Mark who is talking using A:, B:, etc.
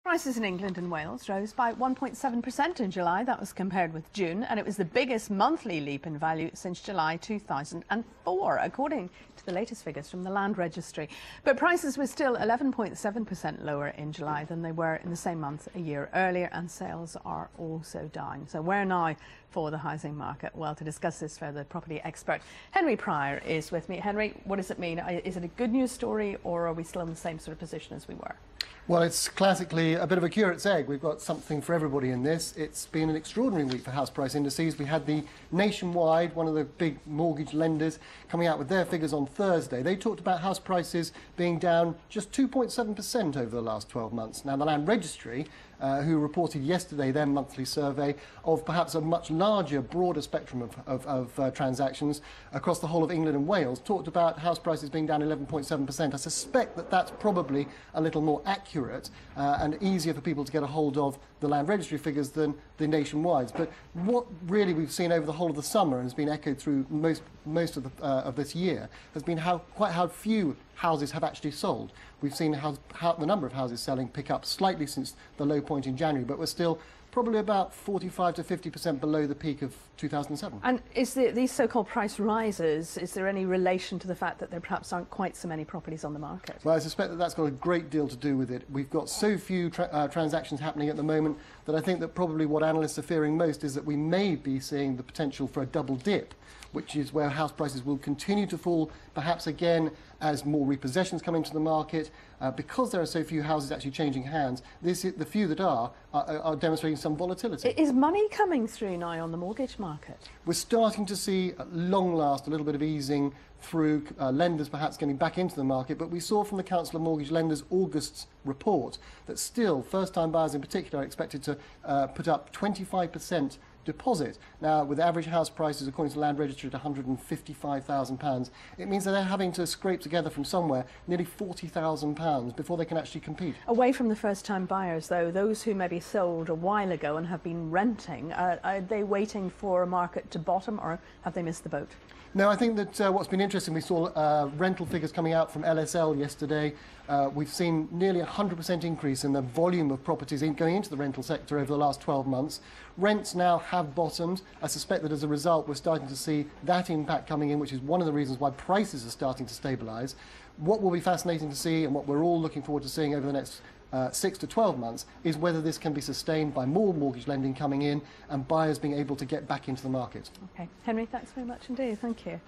A: Prices in England and Wales rose by 1.7% in July. That was compared with June, and it was the biggest monthly leap in value since July 2004, according to the latest figures from the Land Registry. But prices were still 11.7% lower in July than they were in the same month a year earlier, and sales are also down. So where now for the housing market? Well, to discuss this further, property expert Henry Pryor is with me. Henry, what does it mean? Is it a good news story, or are we still in the same sort of position as we were?
B: Well, it's classically a bit of a curate's egg. We've got something for everybody in this. It's been an extraordinary week for house price indices. We had the Nationwide, one of the big mortgage lenders, coming out with their figures on Thursday. They talked about house prices being down just 2.7% over the last 12 months. Now, the Land Registry, who reported yesterday their monthly survey of perhaps a much larger, broader spectrum of transactions across the whole of England and Wales, talked about house prices being down 11.7%. I suspect that that's probably a little more accurate and easier for people to get a hold of the Land Registry figures than the Nationwide's. But what really we've seen over the whole of the summer and has been echoed through most of this year has been quite how few houses have actually sold. We've seen how the number of houses selling pick up slightly since the low point in January, but we're still probably about 45 to 50% below the peak of 2007.
A: And is these so-called price rises, is there any relation to the fact that there perhaps aren't quite so many properties on the market?
B: Well, I suspect that that's got a great deal to do with it. We've got so few transactions happening at the moment that I think that probably what analysts are fearing most is that we may be seeing the potential for a double dip, which is where house prices will continue to fall, perhaps again as more repossessions come into the market. Because there are so few houses actually changing hands, the few that are demonstrating some volatility.
A: Is money coming through now on the mortgage market?
B: We're starting to see, at long last, a little bit of easing through lenders perhaps getting back into the market, but we saw from the Council of Mortgage Lenders August's report that still first-time buyers in particular are expected to put up 25% deposit. Now, with average house prices, according to the Land Registry, at £155,000, it means that they're having to scrape together from somewhere nearly £40,000 before they can actually compete.
A: Away from the first-time buyers, though, those who maybe sold a while ago and have been renting, are they waiting for a market to bottom, or have they missed the boat?
B: No, I think that what's been interesting, we saw rental figures coming out from LSL yesterday. We've seen nearly 100% increase in the volume of properties going into the rental sector over the last 12 months. Rents now have bottomed. I suspect that as a result, we're starting to see that impact coming in, which is one of the reasons why prices are starting to stabilise. What will be fascinating to see, and what we're all looking forward to seeing over the next 6 to 12 months, is whether this can be sustained by more mortgage lending coming in and buyers being able to get back into the market.
A: Okay. Henry, thanks very much indeed. Thank you.